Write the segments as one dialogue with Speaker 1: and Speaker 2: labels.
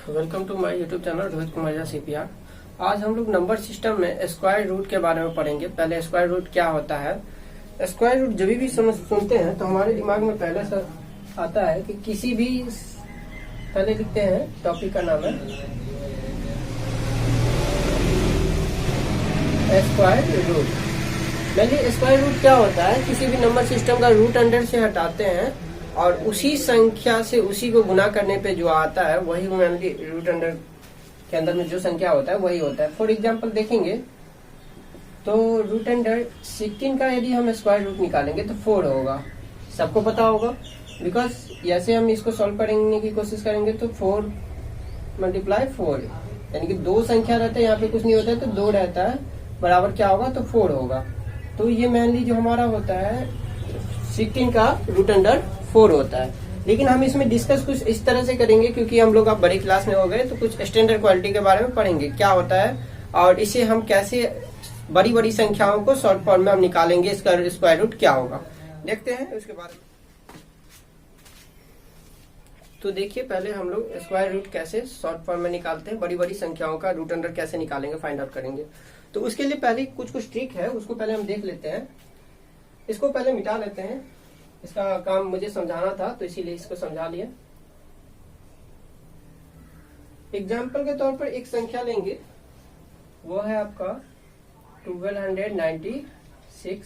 Speaker 1: Welcome to my YouTube channel Rohit Kumar CPR. आज हम लोग नंबर सिस्टम में स्क्वायर रूट के बारे में पढ़ेंगे। पहले स्क्वायर रूट क्या होता है। स्क्वायर रूट जब भी सुनते हैं तो हमारे दिमाग में पहले से आता है कि किसी भी, पहले लिखते हैं टॉपिक का नाम है स्क्वायर रूट। पहले स्क्वायर रूट क्या होता है, किसी भी नंबर सिस्टम का रूट अंडर से हटाते हैं और उसी संख्या से उसी को गुना करने पे जो आता है वही मेनली रूट अंडर के अंदर में जो संख्या होता है वही होता है। फॉर एग्जांपल देखेंगे तो रूट अंडर 16 का यदि हम स्क्वायर रूट निकालेंगे तो 4 होगा। सबको पता होगा, बिकॉज ऐसे हम इसको सॉल्व करने की कोशिश करेंगे तो 4 मल्टीप्लाई 4 यानी कि दो संख्या रहता है, यहाँ पे कुछ नहीं होता है तो 2 रहता है, बराबर क्या होगा तो 4 होगा। तो ये मेनली जो हमारा होता है 16 का रूट अंडर 4 होता है। लेकिन हम इसमें डिस्कस कुछ इस तरह से करेंगे क्योंकि हम लोग अब बड़ी क्लास में हो गए तो कुछ स्टैंडर्ड क्वालिटी के बारे में पढ़ेंगे क्या होता है और इसे हम कैसे बड़ी बड़ी संख्याओं को शॉर्ट फॉर्म में हम निकालेंगे, इसका स्क्वायर रूट क्या होगा देखते हैं उसके बारे में। तो देखिए पहले हम लोग स्क्वायर रूट कैसे शॉर्ट फॉर्म में निकालते हैं, बड़ी बड़ी संख्याओं का रूट अंडर कैसे निकालेंगे फाइंड आउट करेंगे। तो उसके लिए पहले कुछ ट्रिक है, उसको पहले हम देख लेते हैं। इसको पहले मिटा लेते हैं, इसका काम मुझे समझाना था तो इसीलिए इसको समझा लिया। एग्जाम्पल के तौर पर एक संख्या लेंगे, वो है आपका 1296।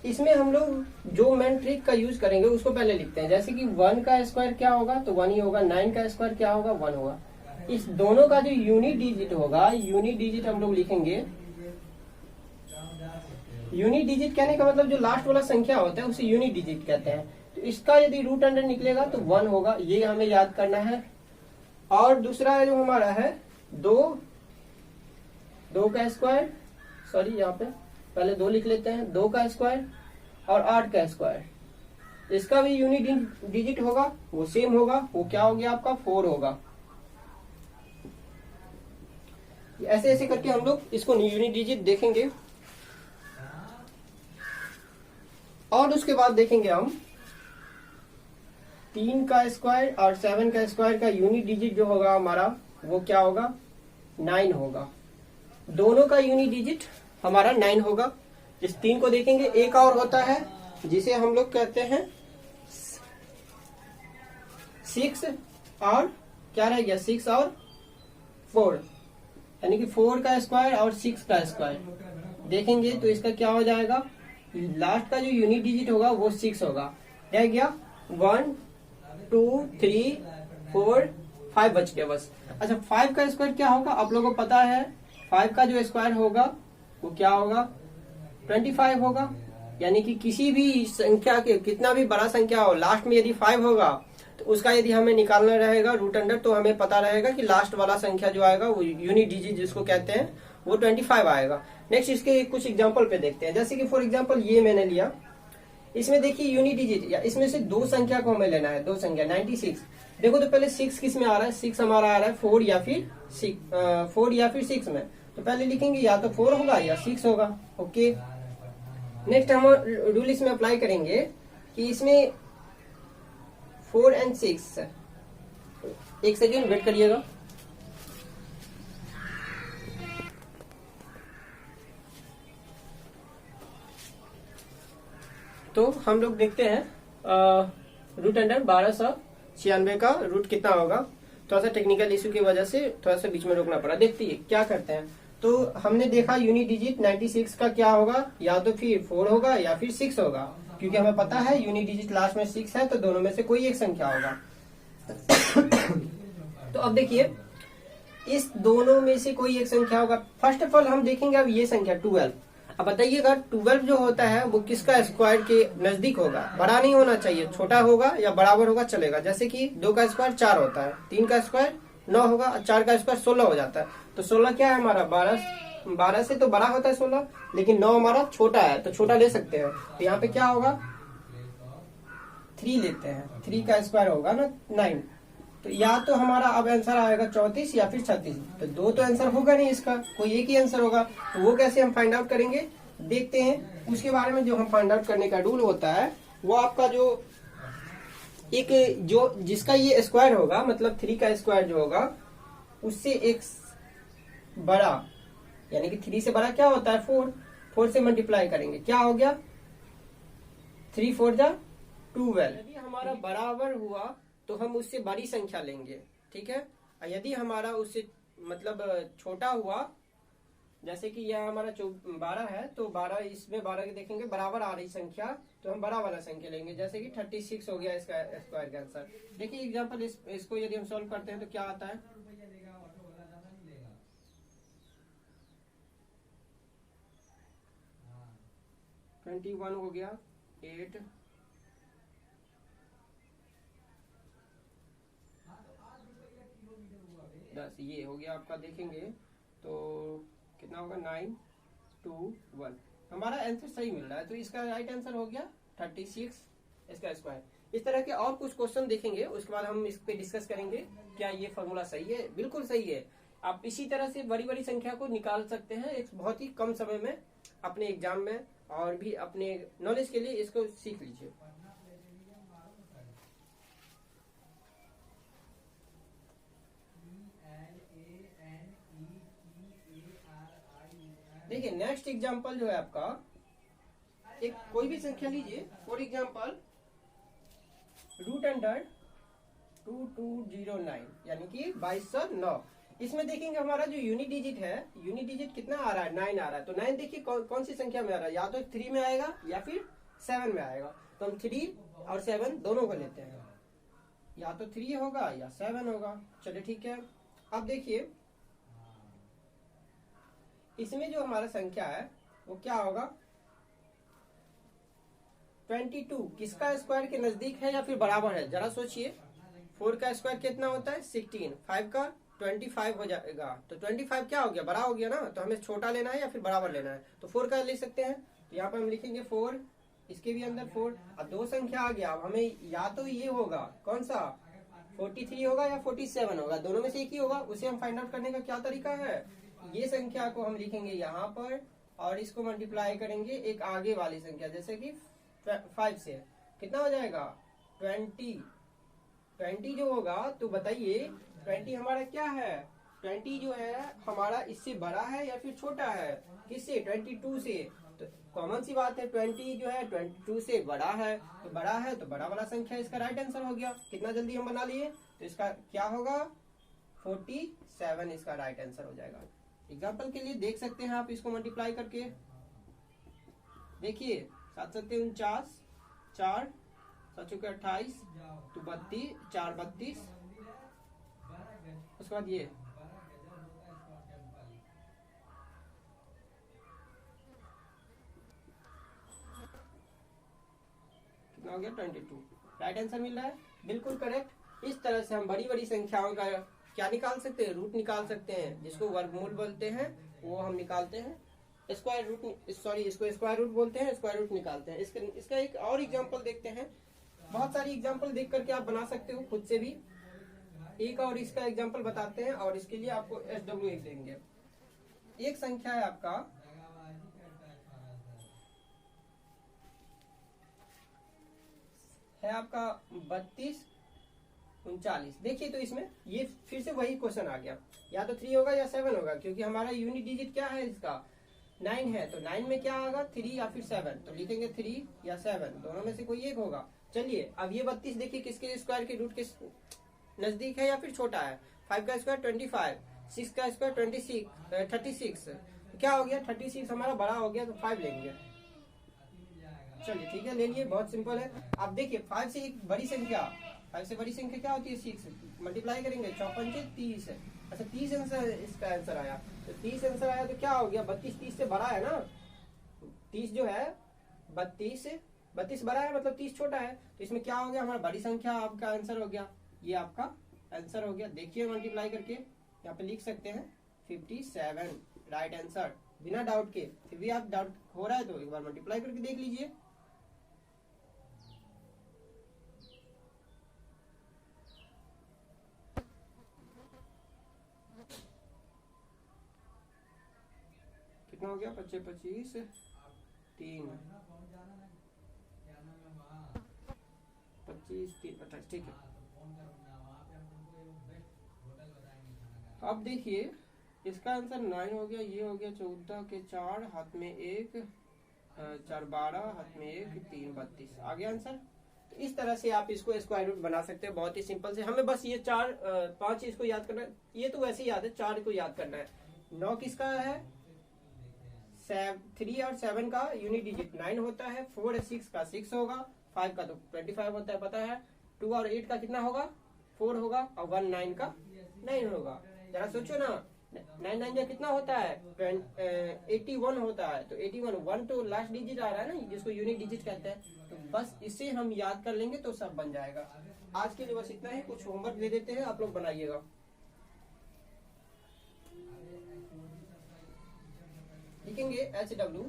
Speaker 1: इसमें हम लोग जो मेन ट्रिक का यूज करेंगे उसको पहले लिखते हैं। जैसे कि 1 का स्क्वायर क्या होगा तो 1 ही होगा, 9 का स्क्वायर क्या होगा 1 होगा। इस दोनों का जो यूनिट डिजिट होगा, यूनिट डिजिट हम लोग लिखेंगे। यूनिट डिजिट कहने का मतलब जो लास्ट वाला संख्या होता है उसे यूनिट डिजिट कहते हैं। तो इसका यदि रूट अंडर निकलेगा तो 1 होगा, ये हमें याद करना है। और दूसरा जो हमारा है 2 का स्क्वायर, सॉरी यहाँ पे पहले 2 लिख लेते हैं, 2 का स्क्वायर और 8 का स्क्वायर। इसका भी यूनिट डिजिट होगा, वो सेम होगा, वो क्या हो गया आपका 4 होगा। ऐसे ऐसे करके हम लोग इसको यूनिट डिजिट देखेंगे। और उसके बाद देखेंगे हम 3 का स्क्वायर और 7 का स्क्वायर का यूनिट डिजिट जो होगा हमारा वो क्या होगा 9 होगा। दोनों का यूनिट डिजिट हमारा 9 होगा। इस 3 को देखेंगे, एक और होता है जिसे हम लोग कहते हैं 6 और क्या रह गया 6 और 4, यानी कि 4 का स्क्वायर और 6 का स्क्वायर देखेंगे तो इसका क्या हो जाएगा, लास्ट का जो यूनिट डिजिट होगा वो 6 होगा। रह गया 1 2 3 4 5 बच गया बस। अच्छा 5 का स्क्वायर क्या होगा आप लोगों को पता है, 5 का जो स्क्वायर होगा वो क्या होगा 25 होगा। यानी कि किसी भी संख्या के कितना भी बड़ा संख्या हो, लास्ट में यदि 5 होगा तो उसका यदि हमें निकालना रहेगा रूट अंडर तो हमें पता रहेगा कि लास्ट वाला संख्या जो आएगा वो यूनिट डिजिट जिसको कहते हैं वो 25 आएगा। नेक्स्ट इसके कुछ एग्जांपल पे देखते हैं। जैसे कि फॉर एग्जांपल ये मैंने लिया, इसमें देखिए यूनिट डिजिट या इसमें से 2 संख्या को हमें लेना है, 2 संख्या 96। देखो तो पहले 6 किस में आ रहा है, 6 हमारा आ रहा है 4 या फिर 6 में। तो पहले लिखेंगे या तो 4 होगा या 6 होगा। ओके, नेक्स्ट हम रूल इसमें अप्लाई करेंगे कि इसमें 4 और 6, एक सेकेंड वेट करिएगा। तो हम लोग देखते हैं रूट अंडर 1296 का रूट कितना होगा। थोड़ा सा टेक्निकल इशू की वजह से थोड़ा सा बीच में रोकना पड़ा। देखते हैं क्या करते हैं। तो हमने देखा यूनिट डिजिट 96 का क्या होगा, या तो फिर 4 होगा या फिर 6 होगा, क्योंकि हमें पता है यूनिट डिजिट लास्ट में 6 है तो दोनों में से कोई एक संख्या होगा। तो अब देखिए इस दोनों में से कोई एक संख्या होगा। फर्स्ट ऑफ ऑल हम देखेंगे अब ये संख्या 12। अब बताइएगा 12 जो होता है वो किसका स्क्वायर के नजदीक होगा, बड़ा नहीं होना चाहिए, छोटा होगा या बराबर होगा चलेगा। जैसे कि 2 का स्क्वायर 4 होता है, 3 का स्क्वायर 9 होगा, 4 का स्क्वायर 16 हो जाता है। तो 16 क्या है हमारा 12 से तो बड़ा होता है 16, लेकिन 9 हमारा छोटा है तो छोटा ले सकते हैं। तो यहाँ पे क्या होगा 3 लेते हैं, 3 का स्क्वायर होगा ना 9। तो या तो हमारा अब आंसर आएगा 34 या फिर 36। तो 2 तो आंसर होगा नहीं, इसका कोई एक ही आंसर होगा। तो वो कैसे हम फाइंड आउट करेंगे देखते हैं। उसके बारे में जो हम फाइंड आउट करने का रूल होता है वो आपका जो एक जो जिसका ये स्क्वायर होगा, मतलब 3 का स्क्वायर जो होगा उससे एक बड़ा, यानी कि 3 से बड़ा क्या होता है 4, 4 से मल्टीप्लाई करेंगे, क्या हो गया 3 4 जा 12। यदि हमारा बराबर हुआ तो हम उससे बड़ी संख्या लेंगे, ठीक है। और यदि हमारा उससे मतलब छोटा हुआ, जैसे कि यह हमारा 12 है तो 12, इसमें 12 के देखेंगे बराबर आ रही संख्या तो हम बड़ा वाला संख्या लेंगे, जैसे कि 36 हो गया इसका स्क्वायर का आंसर। देखिए एग्जांपल इसको यदि हम सॉल्व करते हैं तो क्या आता है, 21 हो गया 8, दस, ये हो गया आपका। देखेंगे तो कितना होगा 9 2 1, हमारा आंसर सही मिल रहा है, तो इसका राइट आंसर हो गया 36 इसका स्क्वायर। इस तरह के और कुछ क्वेश्चन देखेंगे, उसके बाद हम इस पे डिस्कस करेंगे क्या ये फॉर्मूला सही है। बिल्कुल सही है, आप इसी तरह से बड़ी बड़ी संख्या को निकाल सकते हैं एक बहुत ही कम समय में अपने एग्जाम में, और भी अपने नॉलेज के लिए इसको सीख लीजिए। देखिए नेक्स्ट एग्जांपल जो है आपका, एक कोई भी संख्या लीजिए, फॉर एग्जांपल √2209 यानी कि 2209। इसमें देखेंगे हमारा जो यूनिट डिजिट है, यूनिट डिजिट कितना आ रहा है 9 आ रहा है, तो 9 देखिए कौन सी संख्या में आ रहा है, या तो 3 में आएगा या फिर 7 में आएगा। तो हम 3 और 7 दोनों को लेते हैं, या तो 3 होगा या 7 होगा। चलिए ठीक है, अब देखिए इसमें जो हमारा संख्या है वो क्या होगा, 22 किसका स्क्वायर के नजदीक है या फिर बराबर है, जरा सोचिए। 4 का स्क्वायर कितना होता है 16, 5 का 25 हो जाएगा, तो 25 क्या हो गया, बड़ा हो गया ना, तो हमें छोटा लेना है या फिर बराबर लेना है, तो 4 का ले सकते हैं, तो यहाँ पर हम लिखेंगे 4, इसके भी अंदर 4। अब दो संख्या आ गया, अब हमें या तो ये होगा कौन सा 43 होगा या 47 होगा, दोनों में से एक ही होगा। उसे हम फाइंड आउट करने का क्या तरीका है, ये संख्या को हम लिखेंगे यहाँ पर और इसको मल्टीप्लाई करेंगे एक आगे वाली संख्या, जैसे कि 5 से, कितना हो जाएगा 20 जो होगा। तो बताइए 20 हमारा क्या है, 20 जो है हमारा इससे बड़ा है या फिर छोटा है, किससे 22 से। तो कॉमन सी बात है 20 जो है 22 से बड़ा है, तो बड़ा है तो बड़ा वाला संख्या इसका राइट आंसर हो गया। कितना जल्दी हम बना लिए, तो इसका क्या होगा 47 इसका राइट आंसर हो जाएगा। एग्जाम्पल के लिए देख सकते हैं आप इसको मल्टीप्लाई करके, देखिए 7 7 49, 4 7 चौके 28, तो 32, 4 32, उसके बाद ये कितना हो गया 22, राइट आंसर मिल रहा है, बिल्कुल करेक्ट। इस तरह से हम बड़ी बड़ी संख्याओं का क्या निकाल सकते हैं, रूट निकाल सकते हैं, जिसको वर्गमूल बोलते हैं वो हम निकालते हैं, स्क्वायर रूट, सॉरी इसको स्क्वायर रूट बोलते हैं, स्क्वायर रूट निकालते हैं। इसका एक और एग्जांपल देखते हैं, बहुत सारी एग्जांपल देख करके आप बना सकते हो खुद से भी। एक और इसका एग्जांपल बताते हैं और इसके लिए आपको SW1 देंगे। एक संख्या है आपका है आपका 32 39। देखिए तो इसमें ये फिर से वही क्वेश्चन आ गया, या तो 3 होगा या 7 होगा, क्योंकि हमारा यूनिट डिजिट क्या है इसका 9 है, तो 9 में क्या होगा 3 या फिर 7, तो लिखेंगे 3 या 7 दोनों में से कोई एक होगा। चलिए अब ये 32 देखिए किसके स्क्वायर के रूट के नजदीक है या फिर छोटा है, 5 का स्क्वायर 25, 6 का स्क्वायर 36, तो क्या हो गया 36 हमारा बड़ा हो गया, तो 5 लेंगे। चलिए ठीक है ले लिए, बहुत सिंपल है। अब देखिए 5 से एक बड़ी संख्या, 5 से बड़ी संख्या क्या होती है 6, मल्टीप्लाई करेंगे 54 से 30 है। अच्छा 30 आंसर इसका आंसर आया, तो 30 आंसर आया तो क्या हो गया 32 30 से बड़ा है ना, 30 जो है 32 बड़ा है मतलब 30 छोटा है, तो इसमें क्या हो गया हमारा बड़ी संख्या आपका आंसर हो गया, ये आपका आंसर हो गया। देखिए मल्टीप्लाई करके यहाँ पे लिख सकते हैं 57 राइट आंसर बिना डाउट के। फिर भी आप डाउट हो रहा है तो एक बार मल्टीप्लाई करके देख लीजिए। कितना हो गया 25 25 3 25 3 28, ठीक है। अब देखिए इसका आंसर 9 हो गया, ये हो गया 14 के 4, हाथ में 1, 4 12, हाथ में 1 3 32, आ गया आंसर। तो इस तरह से आप इसको स्क्वायर रूट बना सकते हैं, बहुत ही सिंपल से। हमें बस ये 4 5 इसको याद करना है, ये तो वैसे ही याद है, 4 को याद करना है। 9 किसका है, 3 और 7 का यूनिट डिजिट 9 होता है, 4 और 6 का 6 होगा, 5 का तो 25 होता है पता है, 2 और 8 का कितना होगा 4 होगा, और 1 9 का 9 होगा। जरा सोचो ना, 9 9 का कितना होता है 81 होता है, तो 81 1 तो लास्ट डिजिट आ रहा है ना, जिसको यूनिट डिजिट कहते हैं। तो बस इसे हम याद कर लेंगे तो सब बन जाएगा। आज के लिए बस इतना ही, कुछ होमवर्क दे देते हैं, आप लोग बनाइएगा। लिखेंगे HW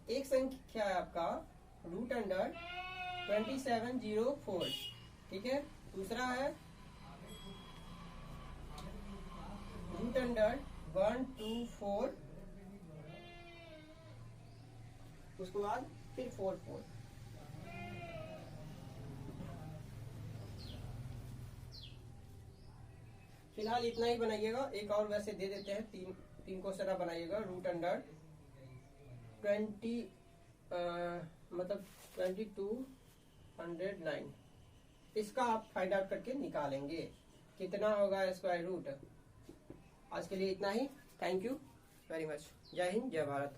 Speaker 1: एक संख्या है आपका √2704, ठीक है। दूसरा है √124, उसके बाद फिर 44। फिलहाल इतना ही बनाइएगा, एक और वैसे दे देते हैं, तीन क्वेश्चन आप बनाइएगा। √20 मतलब 2209, इसका आप फाइंड आउट करके निकालेंगे कितना होगा स्क्वायर रूट। आज के लिए इतना ही, थैंक यू वेरी मच, जय हिंद जय भारत।